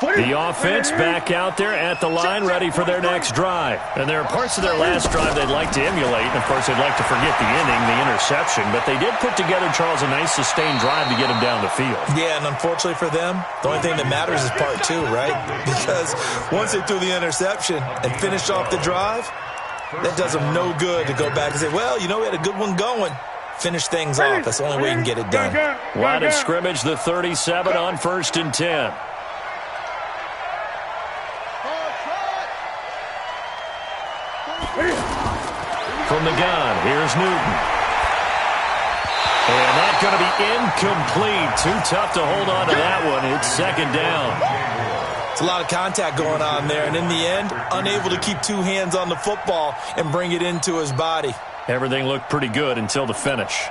The offense back out there at the line, ready for their next drive. And there are parts of their last drive they'd like to emulate. And, of course, they'd like to forget the inning, the interception. But they did put together, Charles, a nice sustained drive to get them down the field. Yeah, and unfortunately for them, the only thing that matters is part two, right? Because once they threw the interception and finished off the drive, that does them no good to go back and say, well, you know, we had a good one going. Finish things off. That's the only way you can get it done. Line of scrimmage, the 37 on 1st and 10. From the gun, here's Newton. And that's going to be incomplete. Too tough to hold on to that one. It's 2nd down. It's a lot of contact going on there, and in the end, unable to keep 2 hands on the football and bring it into his body. Everything looked pretty good until the finish.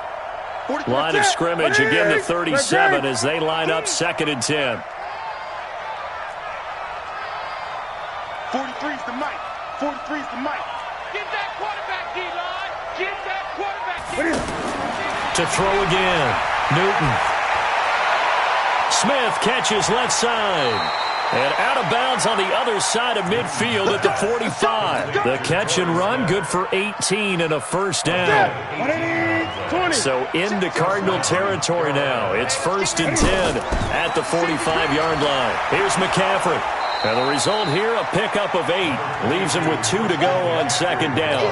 Line of scrimmage, again the 37 as they line up 2nd and 10. 43's the mic. 43's the mic. Get that quarterback, D-line. Get that quarterback, D-line. To throw again. Newton. Smith catches left side. And out of bounds on the other side of midfield at the 45. The catch and run, good for 18 and a 1st down. So into Cardinal territory now. It's 1st and 10 at the 45-yard line. Here's McCaffrey. And the result here, a pickup of 8. Leaves him with 2 to go on 2nd down.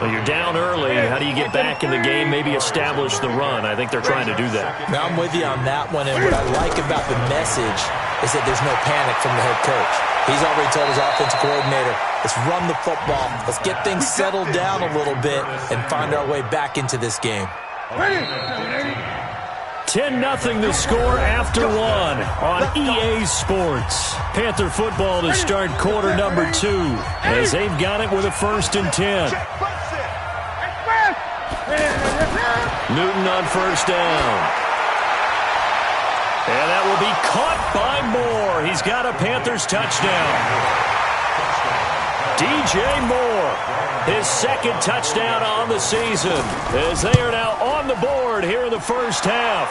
Well, you're down early. How do you get back in the game, maybe establish the run? I think they're trying to do that. Now, I'm with you on that one, and what I like about the message is that there's no panic from the head coach. He's already told his offensive coordinator, let's run the football, let's get things settled down a little bit and find our way back into this game. 10-0 the score after 1 on EA Sports. Panther football to start quarter number 2 as they've got it with a 1st and 10. Newton on 1st down. And that will be caught by Moore. He's got a Panthers touchdown. DJ Moore, his 2nd touchdown on the season, as they are now on the board here in the 1st half.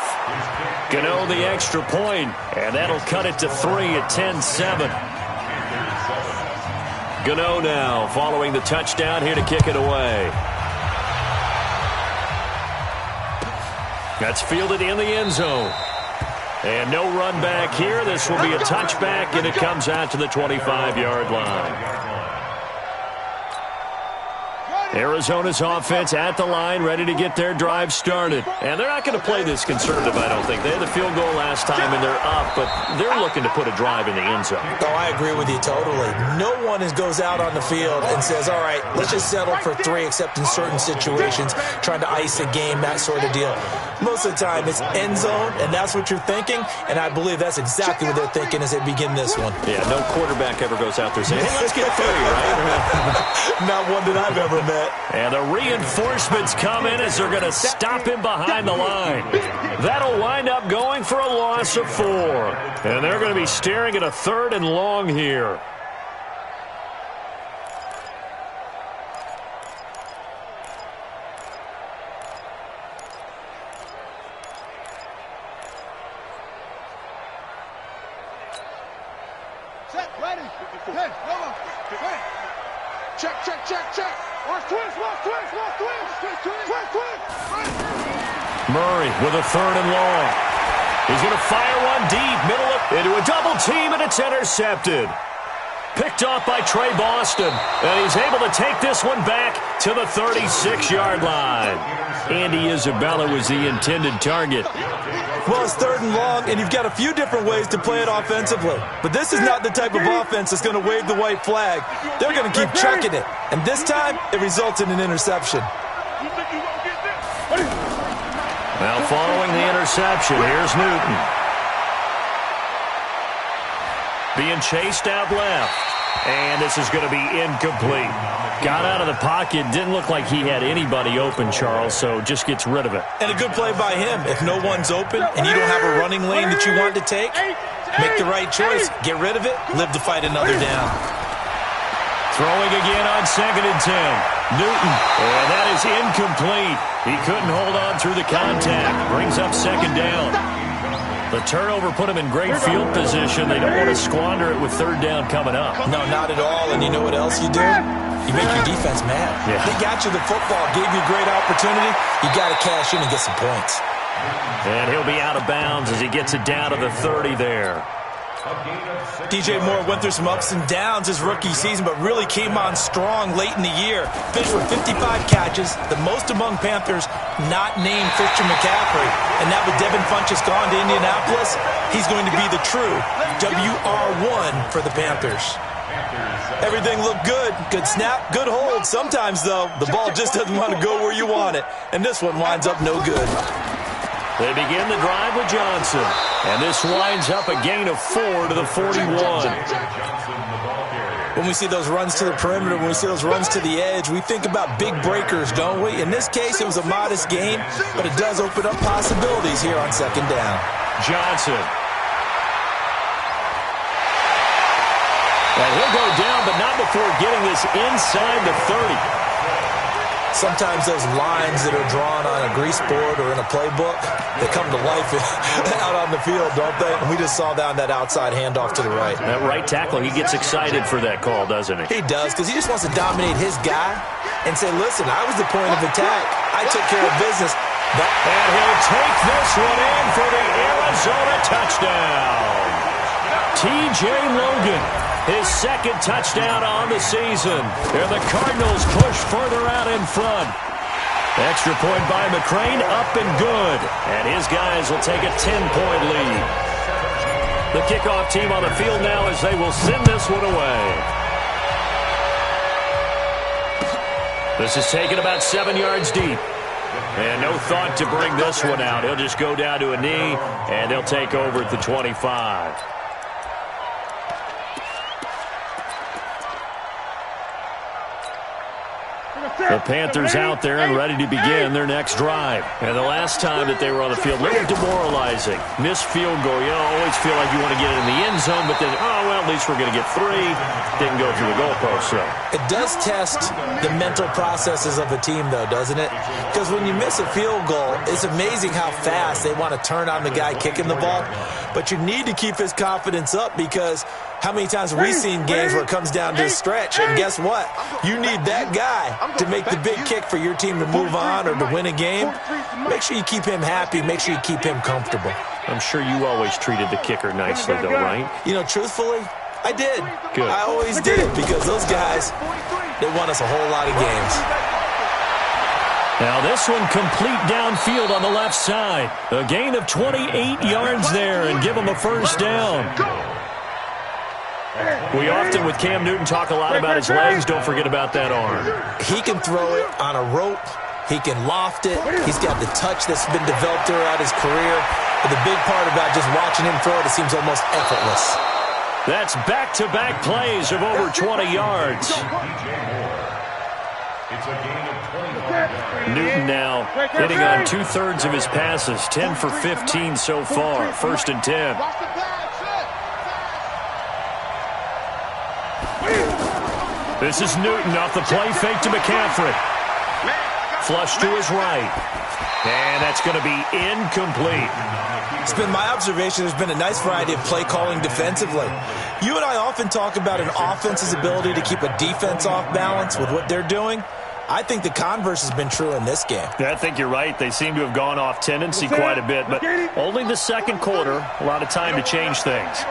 Gano the extra point, and that'll cut it to 3 at 10-7. Gano now following the touchdown here to kick it away. That's fielded in the end zone. And no run back here. This will be a touchback, and it comes out to the 25-yard line. Arizona's offense at the line, ready to get their drive started. And they're not going to play this conservative, I don't think. They had the field goal last time, and they're up, but they're looking to put a drive in the end zone. Oh, I agree with you totally. No one goes out on the field and says, all right, let's just settle for 3, except in certain situations, trying to ice a game, that sort of deal. Most of the time, it's end zone, and that's what you're thinking, and I believe that's exactly what they're thinking as they begin this one. Yeah, no quarterback ever goes out there saying, hey, let's get 3, right? Not one that I've ever met. And the reinforcements come in as they're going to stop him behind the line. That'll wind up going for a loss of 4. And they're going to be staring at a 3rd and long here. Set, ready. Hey, come on. Hey. Check, check, check, check. Lost twist. Murray with a 3rd and long. He's going to fire one deep, middle into a double team, and it's intercepted. Picked off by Trey Boston, and he's able to take this one back to the 36-yard line. Andy Isabella was the intended target. Well, it's 3rd and long, and you've got a few different ways to play it offensively. But this is not the type of offense that's going to wave the white flag. They're going to keep chucking it. And this time, it results in an interception. Now, following the interception, here's Newton. Being chased out left. And this is going to be incomplete. Got out of the pocket. Didn't look like he had anybody open, Charles, so just gets rid of it. And a good play by him. If no one's open and you don't have a running lane that you want to take, make the right choice. Get rid of it. Live to fight another down. Throwing again on 2nd and 10. Newton. And that is incomplete. He couldn't hold on through the contact. Brings up 2nd down. The turnover put them in great field position. They don't want to squander it with third down coming up. No, not at all. And you know what else you do? You make your defense mad. Yeah. They got you the football, gave you a great opportunity. You got to cash in and get some points. And he'll be out of bounds as he gets it down to the 30 there. DJ Moore went through some ups and downs his rookie season, but really came on strong late in the year. Finished with 55 catches, the most among Panthers not named Christian McCaffrey. And now with Devin Funchess gone to Indianapolis, he's going to be the true WR1 for the Panthers. Everything looked good. Good snap, good hold. Sometimes, though, the ball just doesn't want to go where you want it. And this one winds up no good. They begin the drive with Johnson. And this winds up a gain of 4 to the 41. When we see those runs to the perimeter, when we see those runs to the edge, we think about big breakers, don't we? In this case, it was a modest gain, but it does open up possibilities here on second down. Johnson. And he'll go down, but not before getting this inside the 30. Sometimes those lines that are drawn on a grease board or in a playbook, they come to life out on the field, don't they? And we just saw down that outside handoff to the right. That right tackle, he gets excited for that call, doesn't he? He does, because he just wants to dominate his guy and say, listen, I was the point of attack. I took care of business. And he'll take this one in for the Arizona touchdown. T.J. Logan, his second touchdown on the season. And the Cardinals push further out in front. Extra point by McCrane, up and good. And his guys will take a 10-point lead. The kickoff team on the field now as they will send this one away. This is taken about 7 yards deep. And no thought to bring this one out. He'll just go down to a knee, and they'll take over at the 25. The Panthers out there and ready to begin their next drive. And the last time that they were on the field, a little demoralizing. Missed field goal. You always feel like you want to get it in the end zone, but then, oh, well, at least we're going to get 3. Didn't go through the goalpost, so. It does test the mental processes of a team, though, doesn't it? Because when you miss a field goal, it's amazing how fast they want to turn on the guy kicking the ball. But you need to keep his confidence up, because how many times have we seen games where it comes down to a stretch? And guess what? You need that guy to make the big kick for your team to move on or to win a game. Make sure you keep him happy. Make sure you keep him comfortable. I'm sure you always treated the kicker nicely, though, right? You know, truthfully, I did. Good. I always did, because those guys, they won us a whole lot of games. Now this one complete downfield on the left side. A gain of 28 yards there and give them a first down. We often, with Cam Newton, talk a lot about his legs. Don't forget about that arm. He can throw it on a rope. He can loft it. He's got the touch that's been developed throughout his career. But the big part about just watching him throw it, it seems almost effortless. That's back-to-back plays of over 20 yards. Newton now hitting on 2/3 of his passes. 10 for 15 so far. 1st and 10. This is Newton off the play fake to McCaffrey. Flush to his right. And that's going to be incomplete. It's been my observation there's been a nice variety of play calling defensively. You and I often talk about an offense's ability to keep a defense off balance with what they're doing. I think the converse has been true in this game. Yeah, I think you're right. They seem to have gone off tendency quite a bit, but only the second quarter, a lot of time to change things.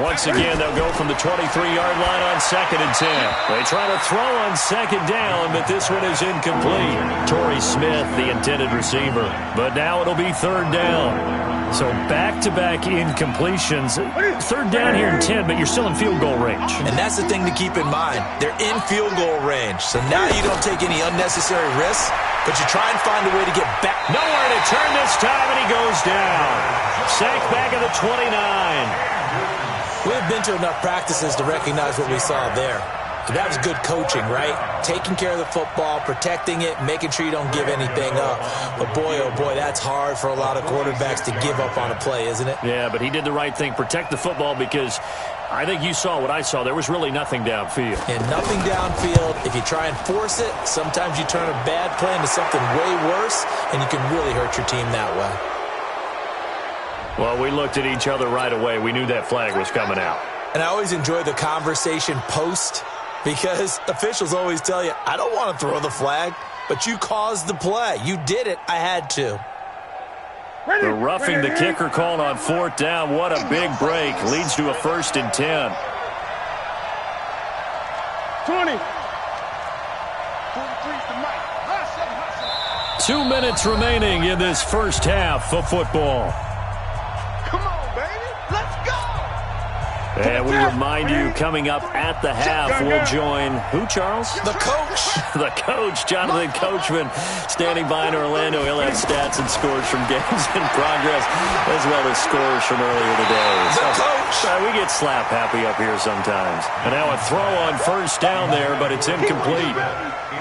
Once again, they'll go from the 23-yard line on 2nd and 10. They try to throw on 2nd down, but this one is incomplete. Torrey Smith, the intended receiver. But now it'll be 3rd down. So back-to-back incompletions. 3rd down here in 10, but you're still in field goal range. And that's the thing to keep in mind. They're in field goal range. So now you don't take any unnecessary risks, but you try and find a way to get back. Nowhere to turn this time, and he goes down. Sacked back at the 29. We've been to enough practices to recognize what we saw there. That was good coaching, right? Taking care of the football, protecting it, making sure you don't give anything up. But boy, oh boy, that's hard for a lot of quarterbacks to give up on a play, isn't it? Yeah, but he did the right thing. Protect the football, because I think you saw what I saw. There was really nothing downfield. And nothing downfield. If you try and force it, sometimes you turn a bad play into something way worse, and you can really hurt your team that way. Well, we looked at each other right away. We knew that flag was coming out. And I always enjoy the conversation post because officials always tell you, I don't want to throw the flag, but you caused the play. You did it. I had to. The roughing the kicker called on 4th down. What a big break. Leads to a 1st and 10. 20. 2 minutes remaining in this first half of football. Come on, baby. Let's go. And we remind you, coming up at the half, we'll join who, Charles? The coach. The coach, Jonathan Coachman, standing by in Orlando. He'll have stats and scores from games in progress, as well as scores from earlier today. The coach. We get slap happy up here sometimes. And now a throw on 1st down there, but it's incomplete.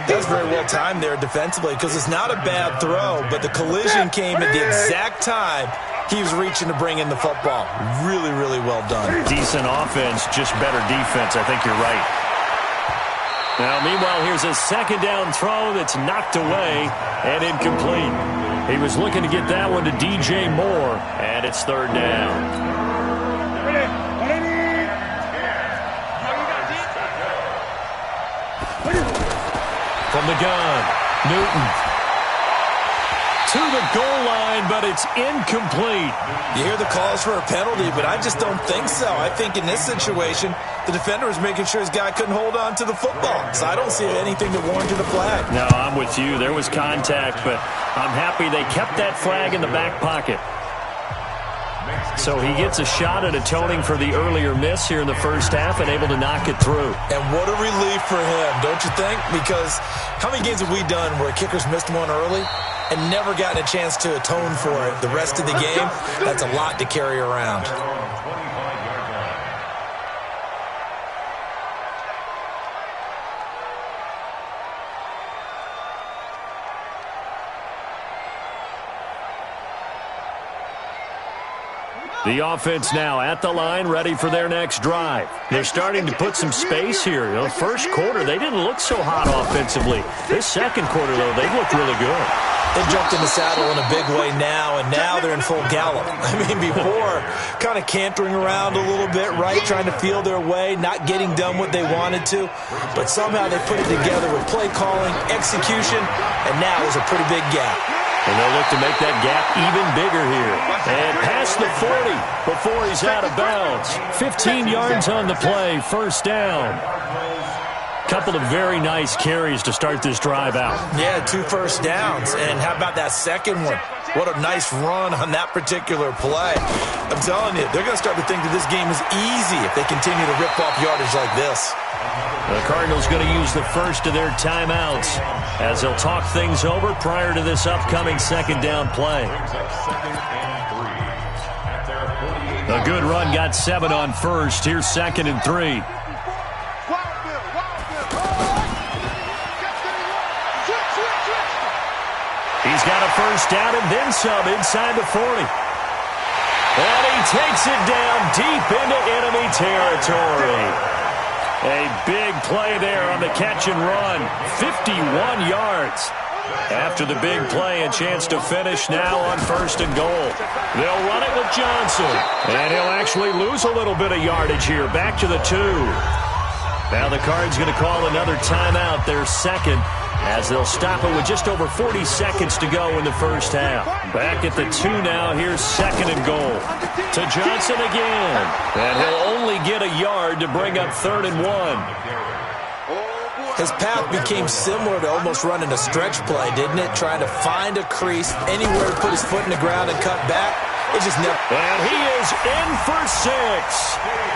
That's very well timed there defensively because it's not a bad throw, but the collision came at the exact time he was reaching to bring in the football. Really, really well done. Decent offense, just better defense. I think you're right. Now, meanwhile, here's a 2nd down throw that's knocked away and incomplete. He was looking to get that one to DJ Moore, and it's 3rd down. From the gun, Newton. To the goal line, but it's incomplete. You hear the calls for a penalty, but I just don't think so. I think in this situation, the defender was making sure his guy couldn't hold on to the football. So I don't see anything to warrant a flag. No, I'm with you. There was contact, but I'm happy they kept that flag in the back pocket. So he gets a shot at atoning for the earlier miss here in the first half and able to knock it through. And what a relief for him, don't you think? Because how many games have we done where kickers missed one early and never gotten a chance to atone for it the rest of the game? That's a lot to carry around. The offense now at the line, ready for their next drive. They're starting to put some space here. The first quarter, they didn't look so hot offensively. This second quarter, though, they looked really good. They jumped in the saddle in a big way now, and now they're in full gallop. I mean, before, kind of cantering around a little bit, right, trying to feel their way, not getting done what they wanted to. But somehow they put it together with play calling, execution, and now there's a pretty big gap. And they'll look to make that gap even bigger here. And past the 40 before he's out of bounds. 15 yards on the play, 1st down. Couple of very nice carries to start this drive out. Yeah, 2 first downs. And how about that second one? What a nice run on that particular play. I'm telling you, they're going to start to think that this game is easy if they continue to rip off yardage like this. The Cardinals going to use the first of their timeouts as they'll talk things over prior to this upcoming 2nd down play. A good run got 7 on 1st. Here's 2nd and 3. He's got a 1st down and then some inside the 40. And he takes it down deep into enemy territory. A big play there on the catch and run. 51 yards. After the big play, a chance to finish now on 1st and goal. They'll run it with Johnson. And he'll actually lose a little bit of yardage here. Back to the 2. Now the Cards going to call another timeout, their 2nd, as they'll stop it with just over 40 seconds to go in the first half. Back at the 2 now. Here's 2nd and goal. To Johnson again. And he'll only get a yard to bring up 3rd and 1. His path became similar to almost running a stretch play, didn't it? Trying to find a crease, anywhere to put his foot in the ground and cut back. It just never... And he is in for 6.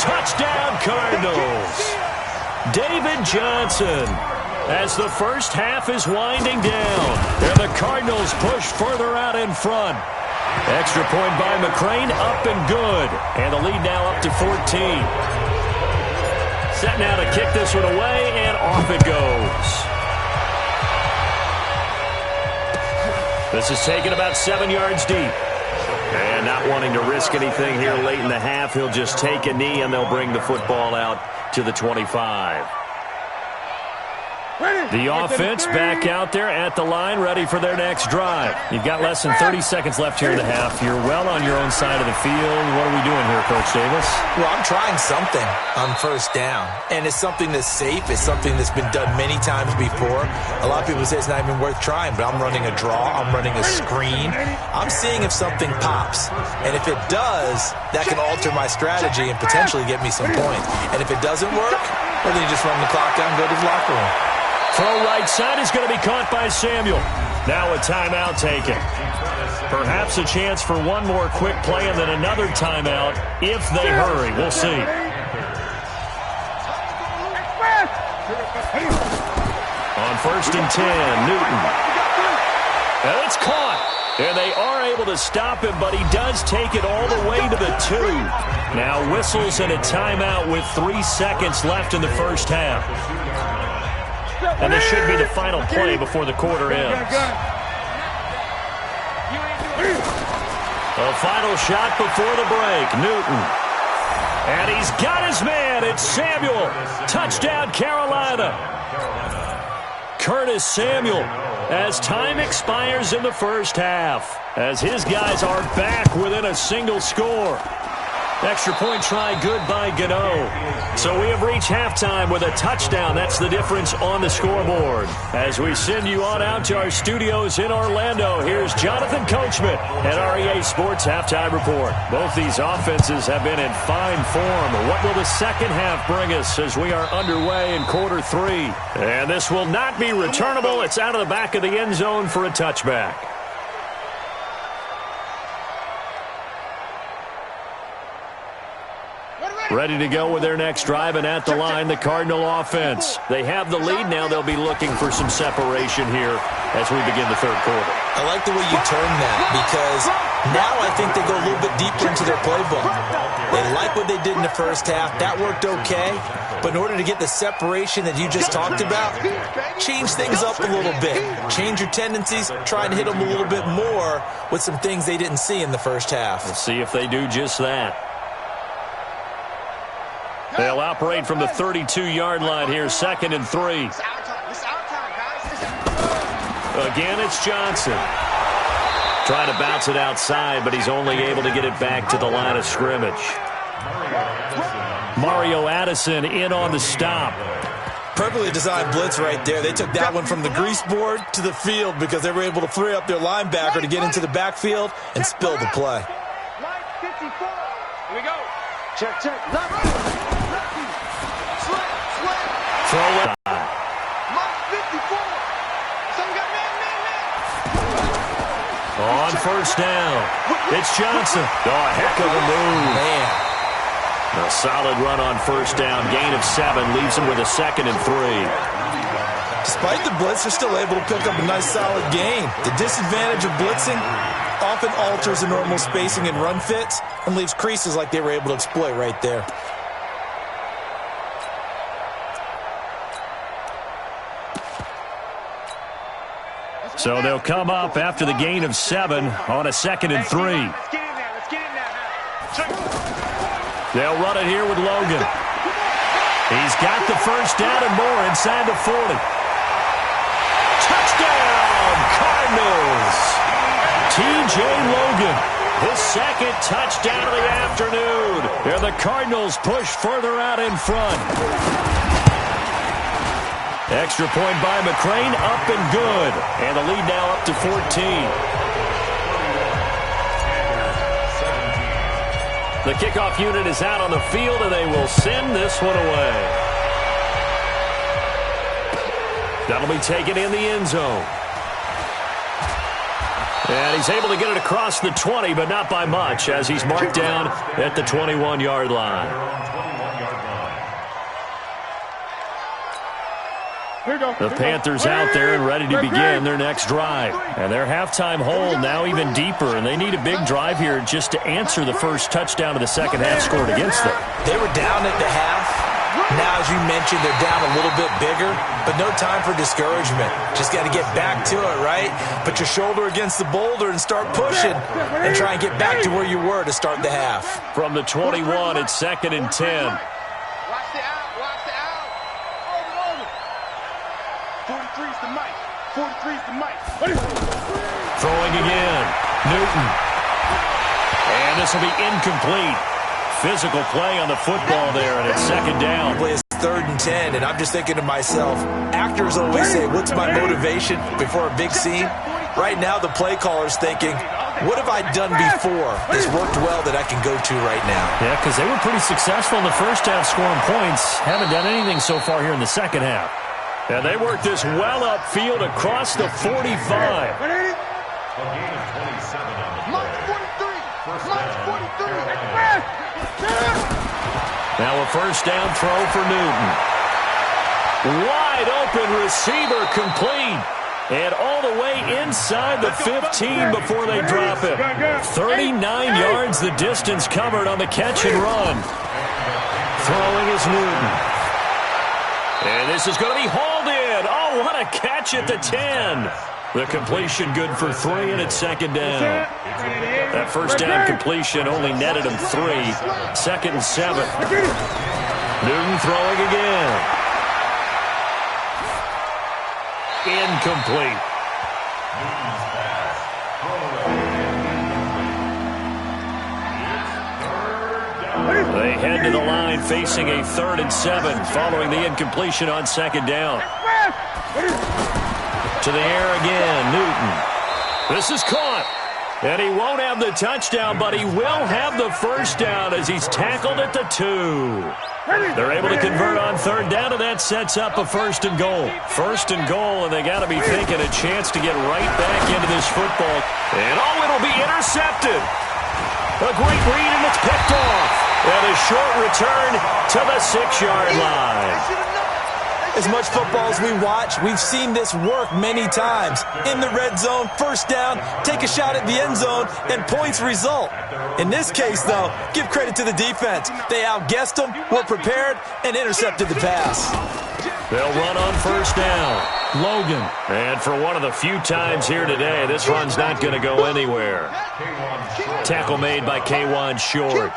Touchdown, Cardinals. David Johnson. As the first half is winding down, and the Cardinals push further out in front. Extra point by McCrane, up and good. And the lead now up to 14. Set now to kick this one away, and off it goes. This is taken about 7 yards deep. And not wanting to risk anything here late in the half, he'll just take a knee, and they'll bring the football out to the 25. The offense back out there at the line, ready for their next drive. You've got less than 30 seconds left here in the half. You're well on your own side of the field. What are we doing here, Coach Davis? Well, I'm trying something on first down, and it's something that's safe. It's something that's been done many times before. A lot of people say it's not even worth trying, but I'm running a draw. I'm running a screen. I'm seeing if something pops, and if it does, that can alter my strategy and potentially get me some points. And if it doesn't work, well, then you just run the clock down and go to the locker room. Throw right side is going to be caught by Samuel. Now a timeout taken. Perhaps a chance for one more quick play and then another timeout if they hurry. We'll see. On 1st and 10, Newton. And it's caught. And they are able to stop him, but he does take it all the way to the 2. Now whistles and a timeout with 3 seconds left in the first half. And this should be the final play before the quarter ends. A final shot before the break. Newton. And he's got his man. It's Samuel. Touchdown, Carolina. Curtis Samuel, as time expires in the first half, as his guys are back within a single score. Extra point try good by Gano. So we have reached halftime with a touchdown. That's the difference on the scoreboard. As we send you on out to our studios in Orlando, here's Jonathan Coachman at REA Sports Halftime Report. Both these offenses have been in fine form. What will the second half bring us as we are underway in quarter 3? And this will not be returnable. It's out of the back of the end zone for a touchback. Ready to go with their next drive, and at the line, the Cardinal offense. They have the lead. Now they'll be looking for some separation here as we begin the third quarter. I like the way you turn that, because now I think they go a little bit deeper into their playbook. They like what they did in the first half. That worked okay. But in order to get the separation that you just talked about, change things up a little bit. Change your tendencies. Try and hit them a little bit more with some things they didn't see in the first half. Let's see if they do just that. They'll operate from the 32-yard line here, 2nd and 3. Again, it's Johnson. Trying to bounce it outside, but he's only able to get it back to the line of scrimmage. Mario Addison in on the stop. Perfectly designed blitz right there. They took that one from the grease board to the field because they were able to free up their linebacker to get into the backfield and spill the play. Here we go. Check. Throw it. On first down, it's Johnson. Oh, a heck of a move. Man. A solid run on first down. Gain of 7 leaves him with a 2nd and 3. Despite the blitz, they're still able to pick up a nice solid gain. The disadvantage of blitzing often alters the normal spacing and run fits and leaves creases like they were able to exploit right there. So they'll come up after the gain of 7 on a 2nd and 3. They'll run it here with Logan. He's got the first down and more inside the 40. Touchdown, Cardinals! T.J. Logan, his 2nd touchdown of the afternoon. And the Cardinals push further out in front. Extra point by McCrane, up and good. And the lead now up to 14. The kickoff unit is out on the field, and they will send this one away. That'll be taken in the end zone. And he's able to get it across the 20, but not by much, as he's marked down at the 21-yard line. The Panthers out there and ready to begin their next drive. And their halftime hole now even deeper, and they need a big drive here just to answer the first touchdown of the second half scored against them. They were down at the half. Now, as you mentioned, they're down a little bit bigger, but no time for discouragement. Just got to get back to it, right? Put your shoulder against the boulder and start pushing and try and get back to where you were to start the half. From the 21, it's 2nd and 10. Watch the out. Watch the out. Over. Throwing again. Newton. And this will be incomplete. Physical play on the football there, and it's second down. Play is 3rd and 10, and I'm just thinking to myself, actors always say, what's my motivation before a big scene? Right now, the play caller's thinking, what have I done before that's worked well that I can go to right now? Yeah, because they were pretty successful in the first half scoring points. Haven't done anything so far here in the second half. And they worked this well upfield across the 45. Now a first down throw for Newton. Wide open receiver complete. And all the way inside the 15 before they drop it. 39 yards the distance covered on the catch and run. Throwing is Newton. And this is going to be hauled in. Oh, what a catch at the 10. The completion good for 3, and it's second down. That first down completion only netted him 3. 2nd and 7. Newton throwing again. Incomplete. They head to the line facing a 3rd and 7 following the incompletion on second down. To the air again, Newton. This is caught. And he won't have the touchdown, but he will have the first down as he's tackled at the 2. They're able to convert on 3rd down, and that sets up a 1st and goal. 1st and goal, and they got to be thinking a chance to get right back into this football. And it'll be intercepted. A great read, and it's picked off. And a short return to the 6-yard line. As much football as we watch, we've seen this work many times. In the red zone, first down, take a shot at the end zone, and points result. In this case, though, give credit to the defense. They outguessed them, were prepared, and intercepted the pass. They'll run on first down. Logan. And for one of the few times here today, this run's not going to go anywhere. Tackle made by K1 Short.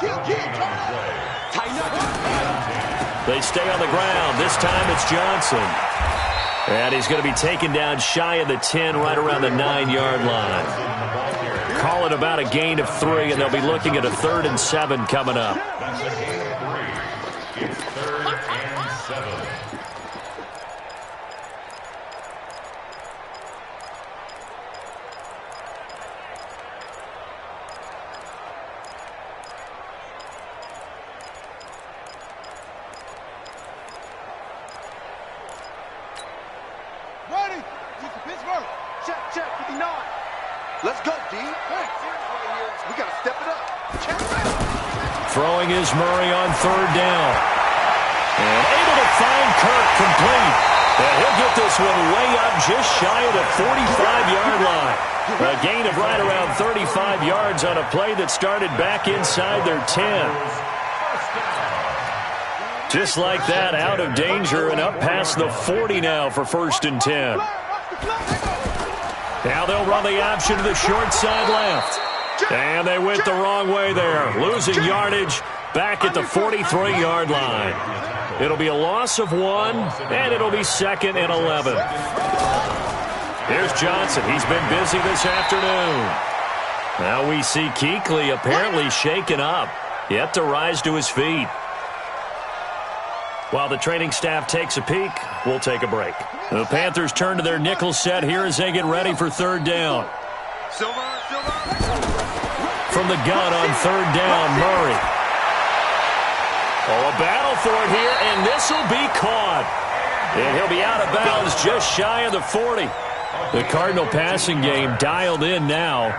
They stay on the ground. This time it's Johnson. And he's going to be taken down shy of the 10, right around the 9-yard line. Call it about a gain of 3, and they'll be looking at a 3rd and 7 coming up. Throwing is Murray on 3rd down. And able to find Kirk complete. And he'll get this one way up just shy of the 45-yard line. A gain of right around 35 yards on a play that started back inside their 10. Just like that, out of danger and up past the 40 now for 1st and 10. Now they'll run the option to the short side left. And they went the wrong way there, losing yardage back at the 43-yard line. It'll be a loss of 1, and it'll be 2nd and 11. Here's Johnson. He's been busy this afternoon. Now we see Kuechly apparently shaken up, yet to rise to his feet. While the training staff takes a peek, we'll take a break. The Panthers turn to their nickel set here as they get ready for 3rd down. From the gun on 3rd down, Murray. Oh, a battle for it here, and this will be caught. And he'll be out of bounds just shy of the 40. The Cardinal passing game dialed in now.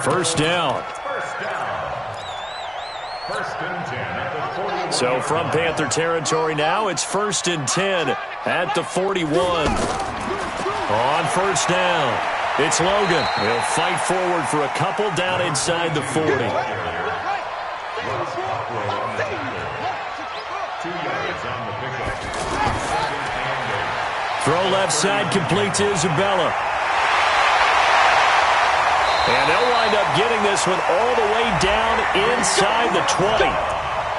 1st down. So from Panther territory now, it's 1st and 10 at the 41. On 1st down. It's Logan. He'll fight forward for a couple down inside the 40. Throw left side, complete to Isabella. And they'll wind up getting this one all the way down inside the 20.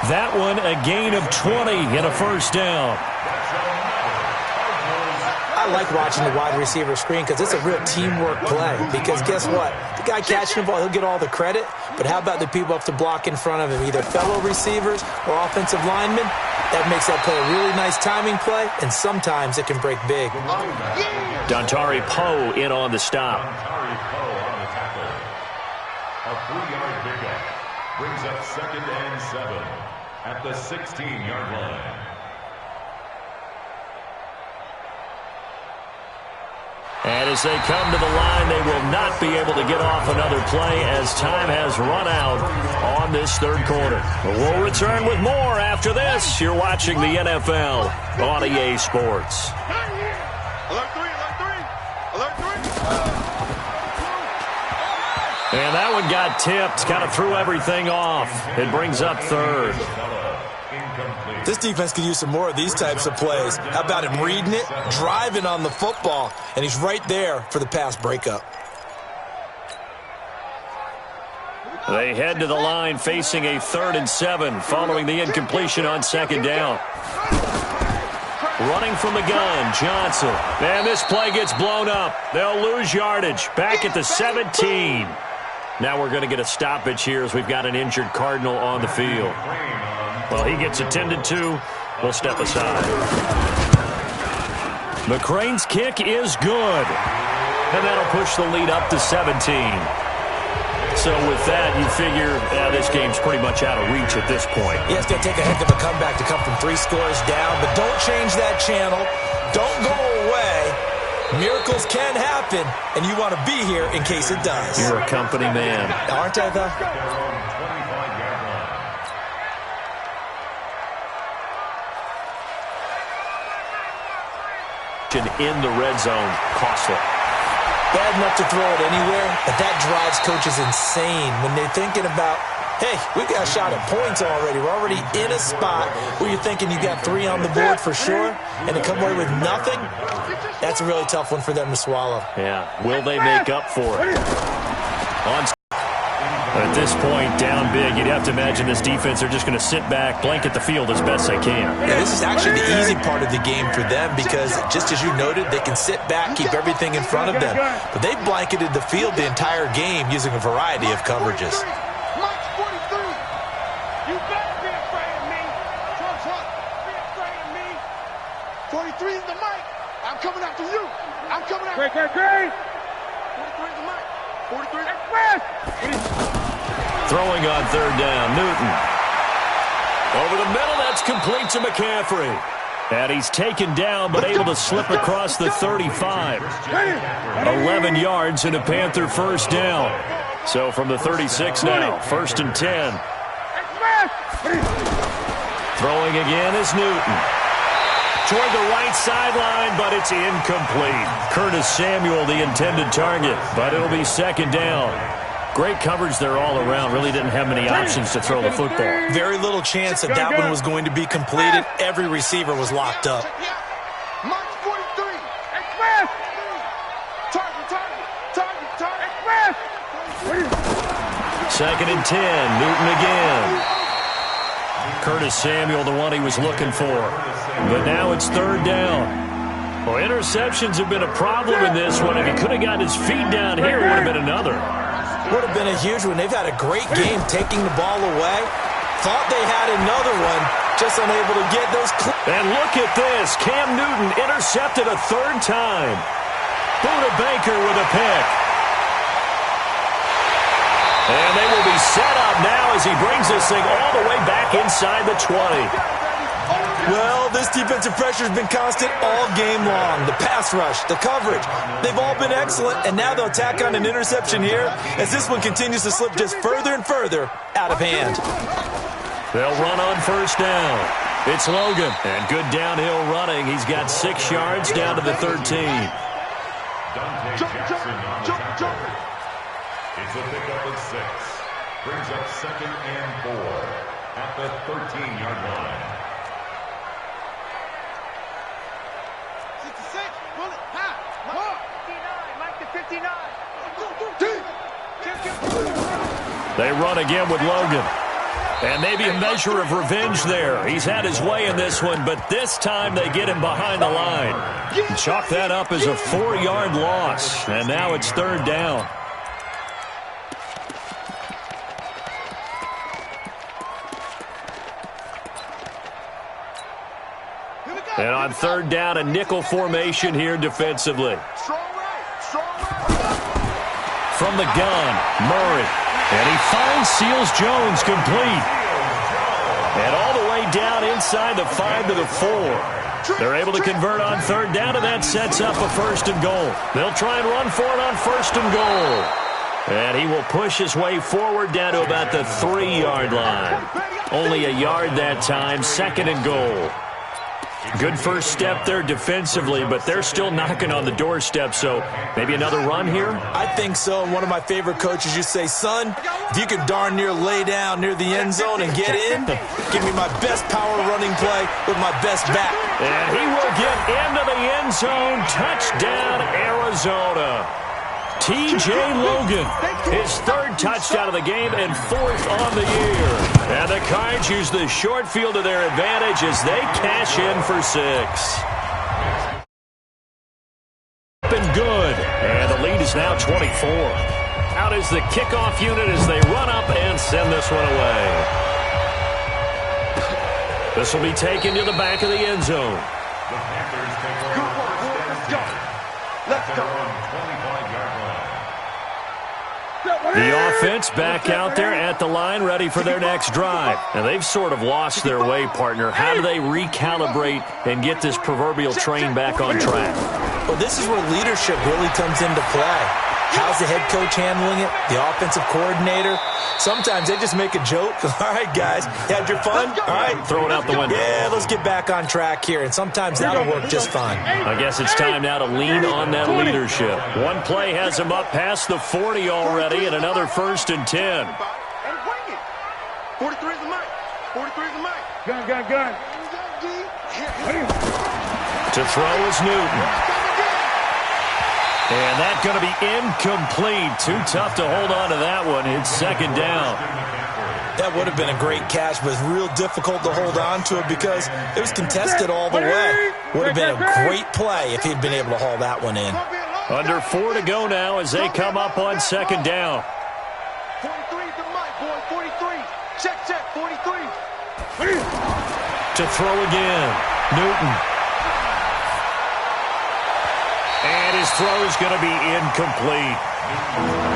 That one a gain of 20 and a 1st down. I like watching the wide receiver screen because it's a real teamwork play. Because guess what? The guy catching the ball, he'll get all the credit. But how about the people up to block in front of him, either fellow receivers or offensive linemen? That makes that play a really nice timing play, and sometimes it can break big. Dontari Poe in on the stop. Dontari Poe on the tackle. A 3-yard pickup brings up 2nd and 7 at the 16-yard line. And as they come to the line, they will not be able to get off another play as time has run out on this third quarter. We'll return with more after this. You're watching the NFL on EA Sports. Alert 3, alert 3, alert 3. And that one got tipped, kind of threw everything off. It brings up third. This defense could use some more of these types of plays. How about him reading it, driving on the football, and he's right there for the pass breakup. They head to the line facing a 3rd and 7 following the incompletion on 2nd down. Running from the gun, Johnson. And this play gets blown up. They'll lose yardage. Back at the 17. Now we're going to get a stoppage here as we've got an injured Cardinal on the field. Well, he gets attended to. We'll step aside. McCrane's kick is good. And that'll push the lead up to 17. So with that, you figure this game's pretty much out of reach at this point. Yeah, it's going to take a heck of a comeback to come from 3 scores down, but don't change that channel. Don't go away. Miracles can happen, and you want to be here in case it does. You're a company man. Aren't I, though? In the red zone, costly. Bad enough to throw it anywhere, but that drives coaches insane when they're thinking about, hey, we've got a shot at points already. We're already in a spot where you're thinking you got 3 on the board for sure, and to come away with nothing, that's a really tough one for them to swallow. Yeah, will they make up for it? At this point, down big, you'd have to imagine this defense are just going to sit back, blanket the field as best they can. Yeah, this is actually the easy part of the game for them because, just as you noted, they can sit back, keep everything in front of them. But they've blanketed the field the entire game using a variety of coverages. Mike 43. You better be afraid of me. Trump, be afraid of me. 43 is the mic. I'm coming after you. I'm coming after you. Great. 43 is the mic. 43. Express. Throwing on 3rd down, Newton. Over the middle, that's complete to McCaffrey. And he's taken down, but able to slip across the 35. 11 yards and a Panther 1st down. So from the 36 now, 1st and 10. Throwing again is Newton. Toward the right sideline, but it's incomplete. Curtis Samuel, the intended target, but it'll be 2nd down. Great coverage there all around. Really didn't have many options to throw the football. Very little chance that that one was going to be completed. Every receiver was locked up. Mark 43. Express. Target. Express. 2nd and 10. Newton again. Curtis Samuel, the one he was looking for. But now it's 3rd down. Well, interceptions have been a problem in this one. If he could have got his feet down here, it would have been another. Would have been a huge one. They've had a great game taking the ball away. Thought they had another one, just unable to get those. And look at this. Cam Newton intercepted a 3rd time. Buda Baker with a pick. And they will be set up now as he brings this thing all the way back inside the 20. Well, this defensive pressure has been constant all game long. The pass rush, the coverage, they've all been excellent, and now they'll tack on an interception here as this one continues to slip just further and further out of hand. They'll run on 1st down. It's Logan, and good downhill running. He's got 6 yards down to the 13. Jump. It's a pickup of 6. Brings up 2nd and 4 at the 13-yard line. 66. Pull it. High. Mike the 59. They run again with Logan. And maybe a measure of revenge there. He's had his way in this one, but this time they get him behind the line. Chalk that up as a 4-yard loss, and now it's 3rd down. And on 3rd down, a nickel formation here defensively. From the gun, Murray. And he finds Seals-Jones complete. And all the way down inside the 5 to the 4. They're able to convert on 3rd down, and that sets up a 1st and goal. They'll try and run for it on 1st and goal. And he will push his way forward down to about the 3-yard line. Only a yard that time, 2nd and goal. Good first step there defensively, but they're still knocking on the doorstep, so maybe another run here? I think so. One of my favorite coaches used to say, son, if you can darn near lay down near the end zone and get in, give me my best power running play with my best back. And he will get into the end zone. Touchdown, Arizona. T.J. Logan, his 3rd touchdown of the game and 4th on the year. And the Cards use the short field to their advantage as they cash in for 6. Been good, and the lead is now 24. Out is the kickoff unit as they run up and send this one away. This will be taken to the back of the end zone. The Panthers take over. Let's go. Let's go. The offense back out there at the line, ready for their next drive. And they've sort of lost their way, partner. How do they recalibrate and get this proverbial train back on track? Well, this is where leadership really comes into play. How's the head coach handling it? The offensive coordinator? Sometimes they just make a joke. All right, guys, you had your fun? All right. Throw it out the window. Yeah, let's get back on track here. And sometimes that'll work just fine. I guess it's time now to lean on that leadership. One play has him up past the 40 already, and another 1st and 10. 43 is the mic. 43 is the mic. Gun. To throw is Newton. And that's going to be incomplete. Too tough to hold on to that one. It's 2nd down. That would have been a great catch, but it's real difficult to hold on to it because it was contested all the way. Would have been a great play if he'd been able to haul that one in. Under 4 to go now as they come up on 2nd down. 43 is the mic, boy. 43. Check, 43. To throw again. Newton. And his throw is going to be incomplete.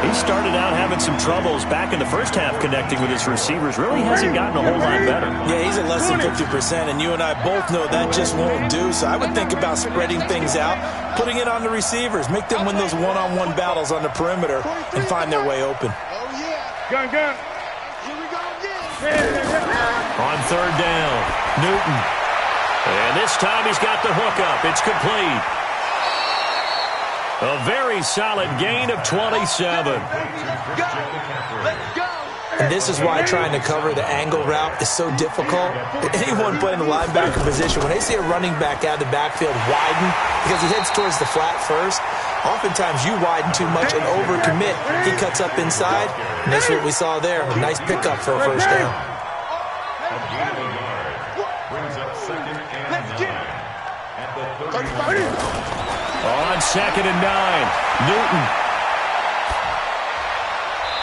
He started out having some troubles back in the first half connecting with his receivers. Really hasn't gotten a whole lot better. Yeah, he's at less than 50%, and you and I both know that just won't do. So I would think about spreading things out, putting it on the receivers, make them win those one-on-one battles on the perimeter and find their way open. Oh, yeah. Gun. Here we go again. On 3rd down, Newton. And this time he's got the hookup. It's complete. A very solid gain of 27. And this is why trying to cover the angle route is so difficult. Anyone playing the linebacker position, when they see a running back out of the backfield widen, because he heads towards the flat first, oftentimes you widen too much and overcommit. He cuts up inside, and that's what we saw there. A nice pickup for a 1st down. Brings up 2nd and 9 at the 30. On 2nd and 9, Newton.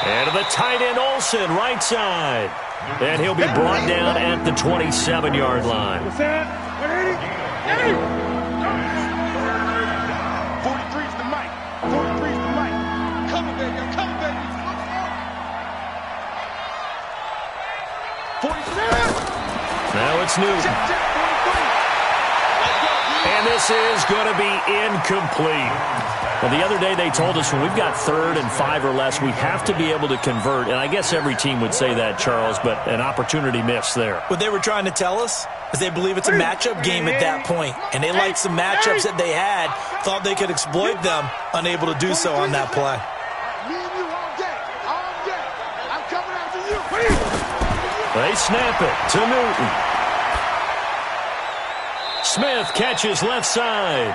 And to the tight end, Olsen, right side. And he'll be brought down at the 27-yard line. 43's the mic. 43's the mic. Come on, baby. 47. Now it's Newton. And this is going to be incomplete. Well, the other day they told us when we've got 3rd and 5 or less, we have to be able to convert. And I guess every team would say that, Charles, but an opportunity missed there. What they were trying to tell us is they believe it's a matchup game at that point. And they liked some matchups that they had, thought they could exploit them, unable to do so on that play. Me and you all day. All day. I'm coming after you. They snap it to Newton. Smith catches left side.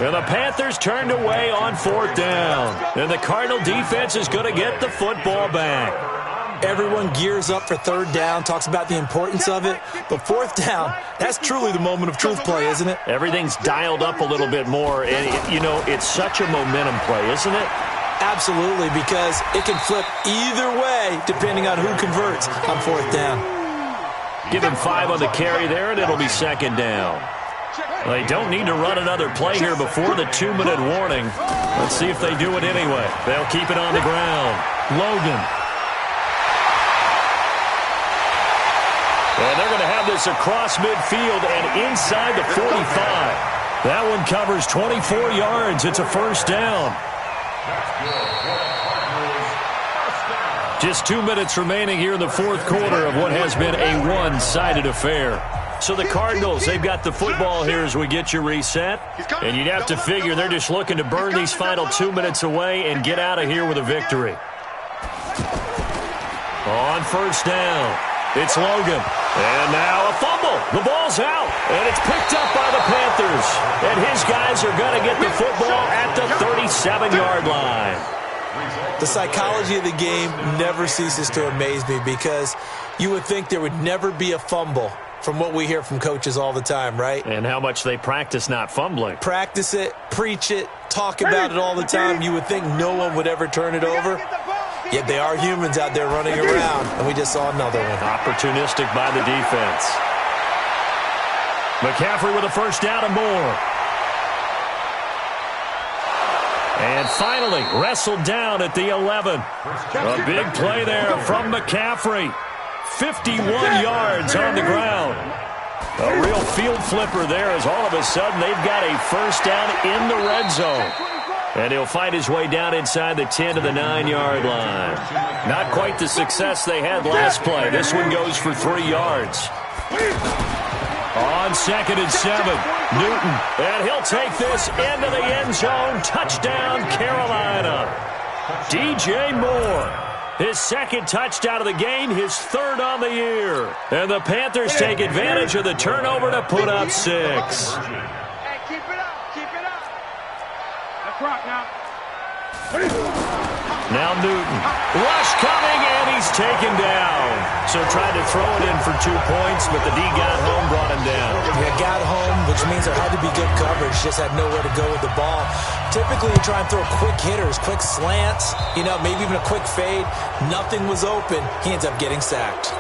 And the Panthers turned away on 4th down. And the Cardinal defense is going to get the football back. Everyone gears up for third down, talks about the importance of it. But fourth down, that's truly the moment of truth play, isn't it? Everything's dialed up a little bit more. And, you know, it's such a momentum play, isn't it? Absolutely, because it can flip either way depending on who converts on fourth down. Give him 5 on the carry there, and it'll be second down. They don't need to run another play here before the 2-minute warning. Let's see if they do it anyway. They'll keep it on the ground. Logan. And they're going to have this across midfield and inside the 45. That one covers 24 yards. It's a first down. Just 2 minutes remaining here in the fourth quarter of what has been a one-sided affair. So the Cardinals, they've got the football here as we get you reset. And you'd have to figure they're just looking to burn these final 2 minutes away and get out of here with a victory. On first down, it's Logan. And now a fumble. The ball's out, and it's picked up by the Panthers. And his guys are going to get the football at the 37-yard line. The psychology of the game never ceases to amaze me because you would think there would never be a fumble from what we hear from coaches all the time, right? And how much they practice not fumbling. Practice it, preach it, talk about it all the time. You would think no one would ever turn it over. Yet they are humans out there running around, and we just saw another one. Opportunistic by the defense. McCaffrey with a first down and more. And finally, wrestled down at the 11. A big play there from McCaffrey. 51 yards on the ground. A real field flipper there as all of a sudden they've got a first down in the red zone. And he'll find his way down inside the 10 to the 9-yard line. Not quite the success they had last play. This one goes for 3 yards. On 2nd and 7, Newton. And he'll take this into the end zone. Touchdown, Carolina. DJ Moore. His second touchdown of the game, his third on the year. And the Panthers take advantage of the turnover to put up 6. Hey, keep it up, keep it up. Let's rock now. Now Newton. Rush coming, and he's taken down. So tried to throw it in for 2 points, but the D got home, brought him down. Yeah, got home, which means there had to be good coverage. Just had nowhere to go with the ball. Typically, you try and throw quick hitters, quick slants, you know, maybe even a quick fade. Nothing was open. He ends up getting sacked.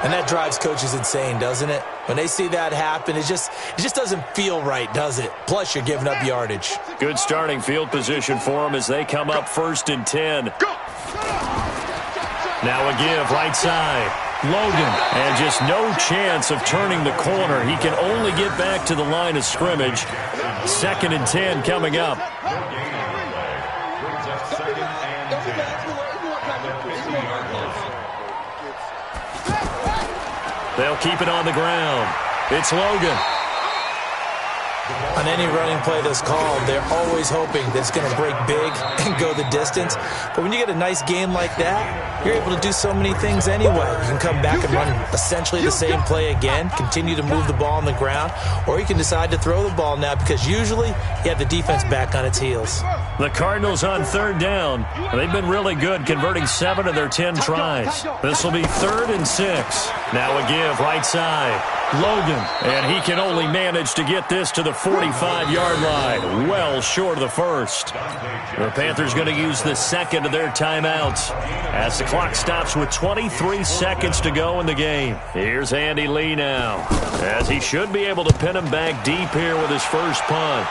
And that drives coaches insane, doesn't it? When they see that happen, it just doesn't feel right, does it? Plus, you're giving up yardage. Good starting field position for them as they come up 1st and 10. Now a give, right side. Logan, and just no chance of turning the corner. He can only get back to the line of scrimmage. 2nd and 10 coming up. They'll keep it on the ground. It's Logan. On any running play that's called, they're always hoping that it's going to break big and go the distance. But when you get a nice game like that, you're able to do so many things anyway. You can come back and run essentially the same play again, continue to move the ball on the ground, or you can decide to throw the ball now because usually you have the defense back on its heels. The Cardinals on 3rd down. They've been really good, converting 7 of their 10 tries. This will be 3rd and 6. Now a give, right side. Logan, and he can only manage to get this to the 45-yard line, well short of the first. The Panthers going to use the 2nd of their timeouts as the clock stops with 23 seconds to go in the game. Here's Andy Lee now, as he should be able to pin him back deep here with his first punt.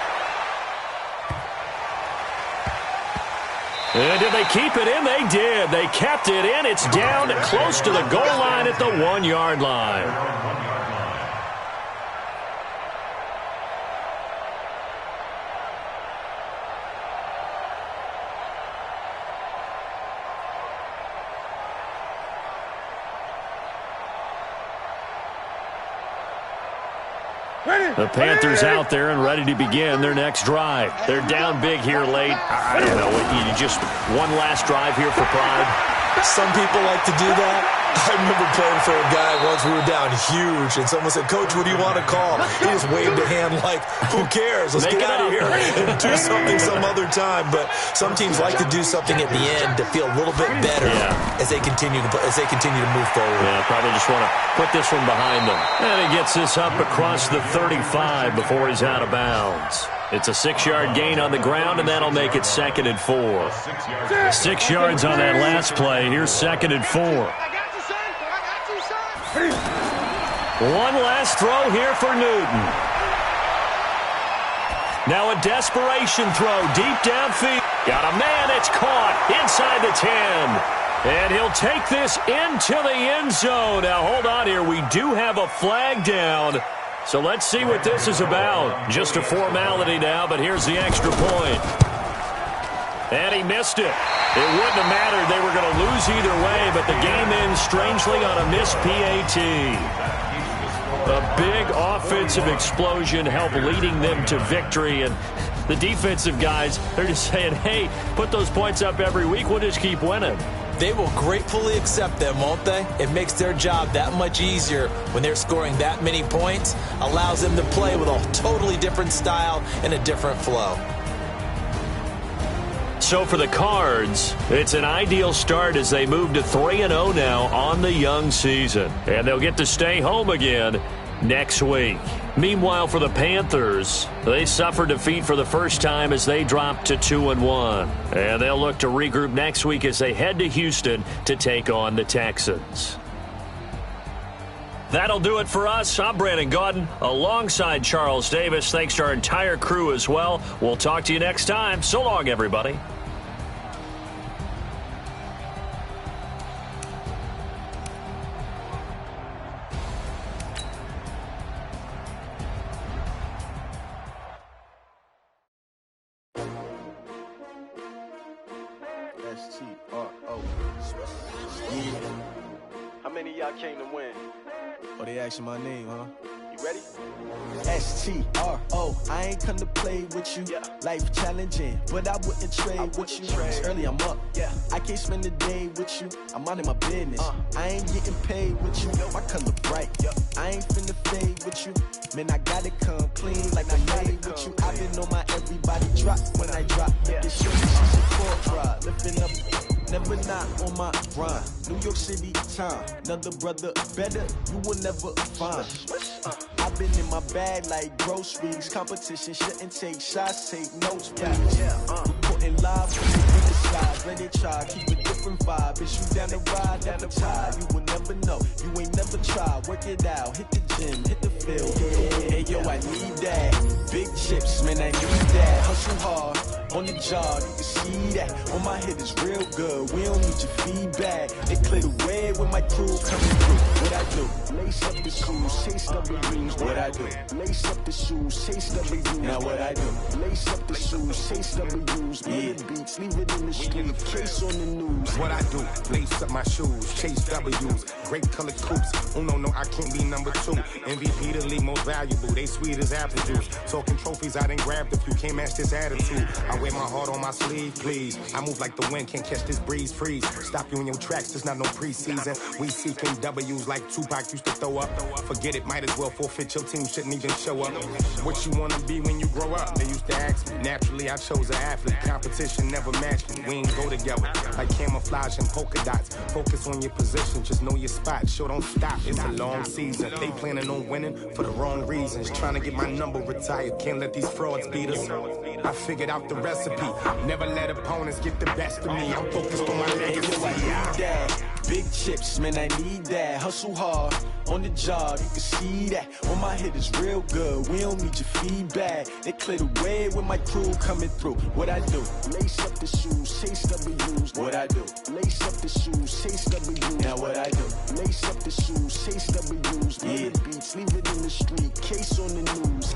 And did they keep it in? They did. They kept it in. It's down close to the goal line at the 1-yard line. The Panthers out there and ready to begin their next drive. They're down big here late. I don't know. You just one last drive here for pride. Some people like to do that. I remember playing for a guy once. We were down huge, and someone said, "Coach, what do you want to call?" He just waved a hand like, "Who cares? Let's get out of here and do something some other time." But some teams like to do something at the end to feel a little bit better as they continue to move forward. Yeah, probably just want to put this one behind them. And he gets this up across the 35 before he's out of bounds. It's a 6-yard gain on the ground, and that'll make it 2nd and 4. 6 yards on that last play. Here's 2nd and 4. One last throw here for Newton. Now a desperation throw deep downfield. Got a man. It's caught inside the 10. And he'll take this into the end zone. Now, hold on here. We do have a flag down. So let's see what this is about. Just a formality now, but here's the extra point. And he missed it. It wouldn't have mattered. They were going to lose either way, but the game ends strangely on a missed PAT. A big offensive explosion helped leading them to victory, and the defensive guys, they're just saying, hey, put those points up every week. We'll just keep winning. They will gratefully accept them, won't they? It makes their job that much easier when they're scoring that many points. Allows them to play with a totally different style and a different flow. So for the Cards, it's an ideal start as they move to 3-0 now on the young season. And they'll get to stay home again next week. Meanwhile, for the Panthers, they suffered defeat for the first time as they dropped to 2-1. And they'll look to regroup next week as they head to Houston to take on the Texans. That'll do it for us. I'm Brandon Gaudin alongside Charles Davis. Thanks to our entire crew as well. We'll talk to you next time. So long, everybody. S-T-R-O. Yeah. How many of y'all came to win? Oh, they asking my name, huh? You ready? S-T-R-O. I ain't come to play with you. Yeah. Life challenging, but I wouldn't trade with you. It's early, I'm up. Yeah. I can't spend the day with you. I'm minding my business. I ain't getting paid with you. My color bright. I ain't finna fade with you. Man, I gotta come clean like I'm made with you. I've been on my everybody drop when I drop. This shit is a full drop. Lifting up. Never not on my grind. New York City time. Another brother better, you will never find. I've been in my bag like groceries. Competition shouldn't take shots, take notes, please. Reporting live from the inside. Ready to try, keep a different vibe. Is you down the ride, never tired. You will never know, you ain't never tried. Work it out, hit the gym, hit the field. Hey yo, I need that. Big chips, man, I need that. Hustle hard. On the job, you can see that. On my head is real good. We don't need your feedback. They clear the way when my crew coming through. What I do? Lace up the shoes, chase W's. What I do? Lace up the shoes, chase W's. Now what I do? Lace up the shoes, chase W's. Yeah. Beats, leave it in the street. Case on the news. What I do? Lace up my shoes, chase W's. Great colored coops. Oh no, I can't be number 2. MVP the league most valuable. They sweet as apple juice. Talking trophies, I didn't grab the few. Can't match this attitude. I wear my heart on my sleeve, please. I move like the wind, can't catch this breeze, freeze. Stop you in your tracks, there's not no preseason. We seeking W's like Tupac used to throw up. Forget it, might as well forfeit. Your team shouldn't even show up. What you wanna be when you grow up? They used to ask me. Naturally, I chose an athlete. Competition never matched me. We ain't go together like camouflage and polka dots. Focus on your position, just know your spot. Show don't stop, it's a long season. They planning on winning for the wrong reasons. Trying to get my number retired, can't let these frauds beat us. I figured out the recipe. Never let opponents get the best of me. I'm focused on my legacy. I need that. Big chips, man, I need that. Hustle hard on the job, you can see that. On my head is real good. We don't need your feedback. They clear the way when my crew coming through. What I do? Lace up the shoes, chase W's. What I do? Lace up the shoes, chase W's. Now what I do? Lace up the shoes, chase W's. Yeah. Beats, leave it in the street. Case on the news.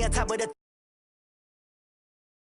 on top of the